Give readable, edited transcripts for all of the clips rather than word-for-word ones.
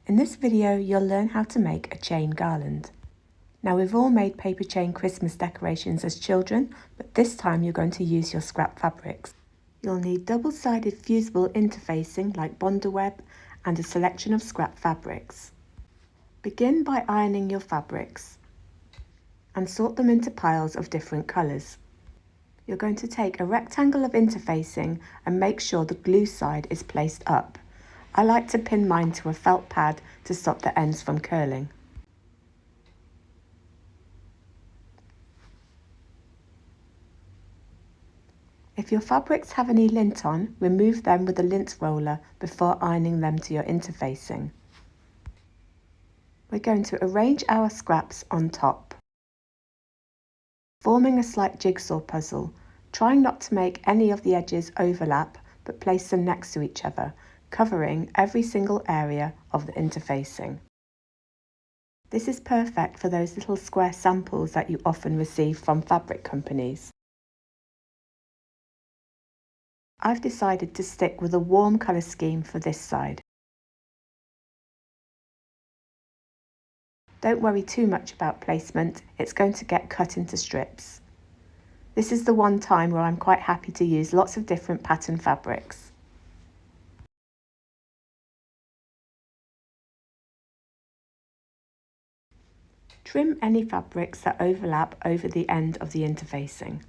In this video, you'll learn how to make a chain garland. Now, we've all made paper chain Christmas decorations as children, but this time you're going to use your scrap fabrics. You'll need double-sided fusible interfacing like bonder web and a selection of scrap fabrics. Begin by ironing your fabrics and sort them into piles of different colours. You're going to take a rectangle of interfacing and make sure the glue side is placed up. I like to pin mine to a felt pad to stop the ends from curling. If your fabrics have any lint on, remove them with a lint roller before ironing them to your interfacing. We're going to arrange our scraps on top, forming a slight jigsaw puzzle, trying not to make any of the edges overlap but place them next to each other, covering every single area of the interfacing. This is perfect for those little square samples that you often receive from fabric companies. I've decided to stick with a warm colour scheme for this side. Don't worry too much about placement, it's going to get cut into strips. This is the one time where I'm quite happy to use lots of different pattern fabrics. Trim any fabrics that overlap over the end of the interfacing.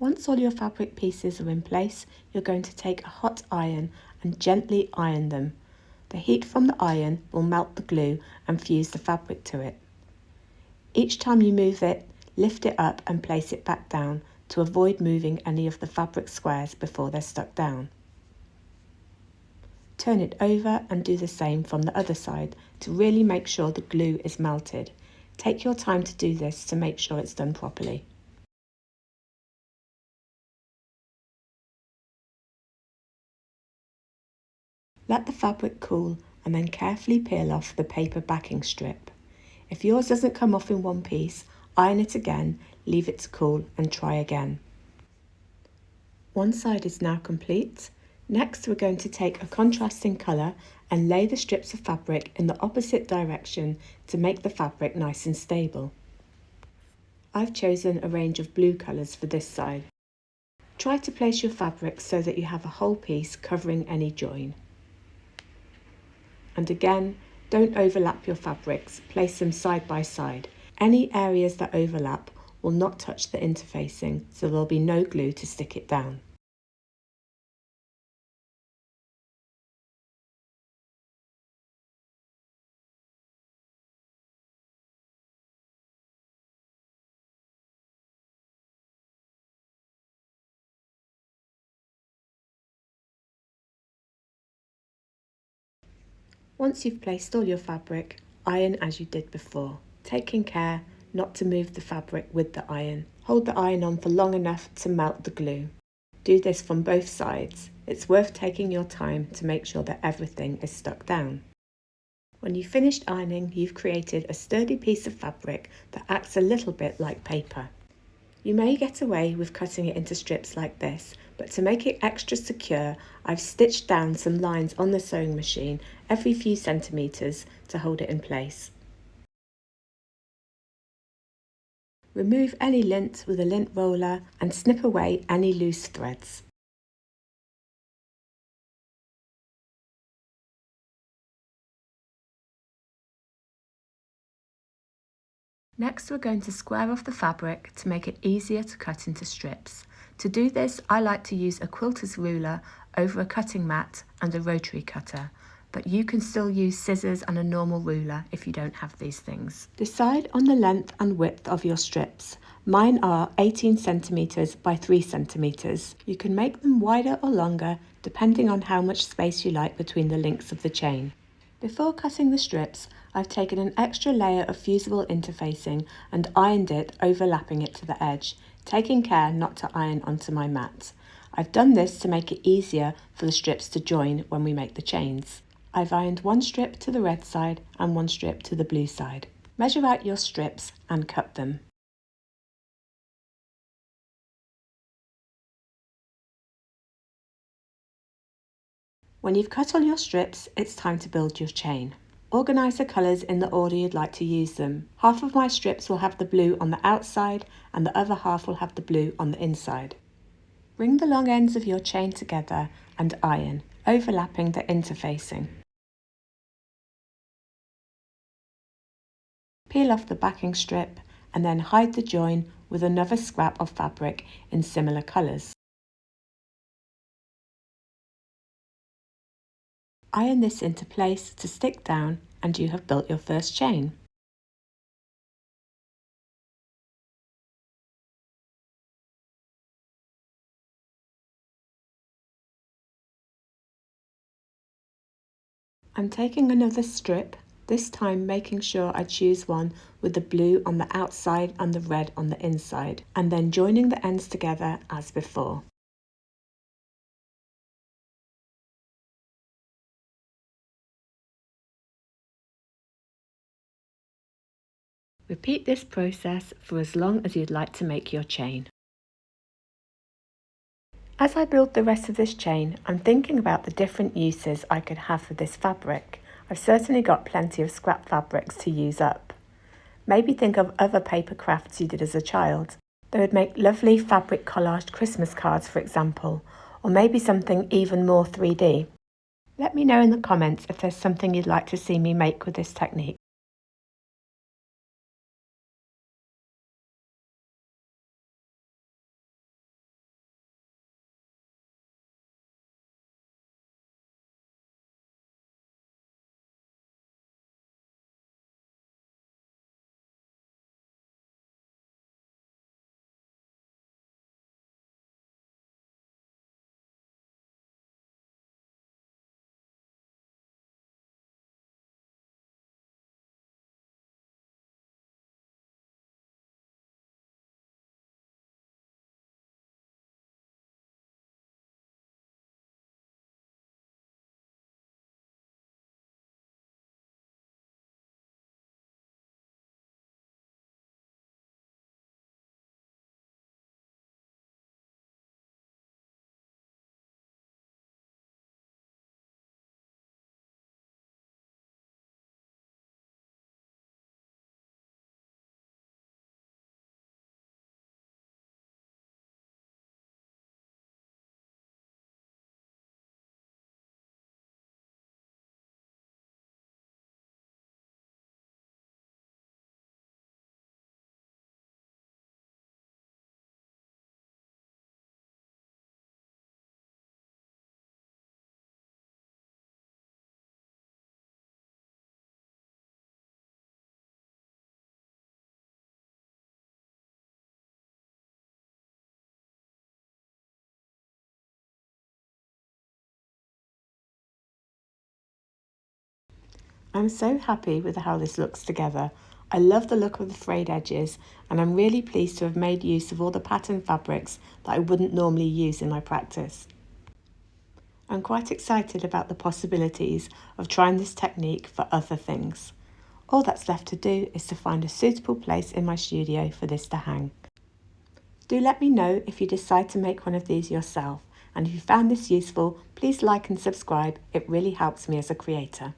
Once all your fabric pieces are in place, you're going to take a hot iron and gently iron them. The heat from the iron will melt the glue and fuse the fabric to it. Each time you move it, lift it up and place it back down to avoid moving any of the fabric squares before they're stuck down. Turn it over and do the same from the other side to really make sure the glue is melted. Take your time to do this to make sure it's done properly. Let the fabric cool and then carefully peel off the paper backing strip. If yours doesn't come off in one piece, iron it again, leave it to cool and try again. One side is now complete. Next, we're going to take a contrasting colour and lay the strips of fabric in the opposite direction to make the fabric nice and stable. I've chosen a range of blue colours for this side. Try to place your fabric so that you have a whole piece covering any join. And again, don't overlap your fabrics, place them side by side. Any areas that overlap will not touch the interfacing, so there'll be no glue to stick it down. Once you've placed all your fabric, iron as you did before, taking care not to move the fabric with the iron. Hold the iron on for long enough to melt the glue. Do this from both sides. It's worth taking your time to make sure that everything is stuck down. When you've finished ironing, you've created a sturdy piece of fabric that acts a little bit like paper. You may get away with cutting it into strips like this, but to make it extra secure, I've stitched down some lines on the sewing machine every few centimetres to hold it in place. Remove any lint with a lint roller and snip away any loose threads. Next, we're going to square off the fabric to make it easier to cut into strips. To do this, I like to use a quilter's ruler over a cutting mat and a rotary cutter, but you can still use scissors and a normal ruler if you don't have these things. Decide on the length and width of your strips. Mine are 18 centimetres by 3 centimetres. You can make them wider or longer depending on how much space you like between the links of the chain. Before cutting the strips, I've taken an extra layer of fusible interfacing and ironed it, overlapping it to the edge. taking care not to iron onto my mat. I've done this to make it easier for the strips to join when we make the chains. I've ironed one strip to the red side and one strip to the blue side. Measure out your strips and cut them. When you've cut all your strips, it's time to build your chain. Organise the colours in the order you'd like to use them. Half of my strips will have the blue on the outside and the other half will have the blue on the inside. Bring the long ends of your chain together and iron, overlapping the interfacing. Peel off the backing strip and then hide the join with another scrap of fabric in similar colours. Iron this into place to stick down and you have built your first chain. I'm taking another strip, this time making sure I choose one with the blue on the outside and the red on the inside, and then joining the ends together as before. Repeat this process for as long as you'd like to make your chain. As I build the rest of this chain, I'm thinking about the different uses I could have for this fabric. I've certainly got plenty of scrap fabrics to use up. Maybe think of other paper crafts you did as a child. They would make lovely fabric collaged Christmas cards, for example, or maybe something even more 3D. Let me know in the comments if there's something you'd like to see me make with this technique. I'm so happy with how this looks together. I love the look of the frayed edges and I'm really pleased to have made use of all the pattern fabrics that I wouldn't normally use in my practice. I'm quite excited about the possibilities of trying this technique for other things. All that's left to do is to find a suitable place in my studio for this to hang. Do let me know if you decide to make one of these yourself, and if you found this useful, please like and subscribe, it really helps me as a creator.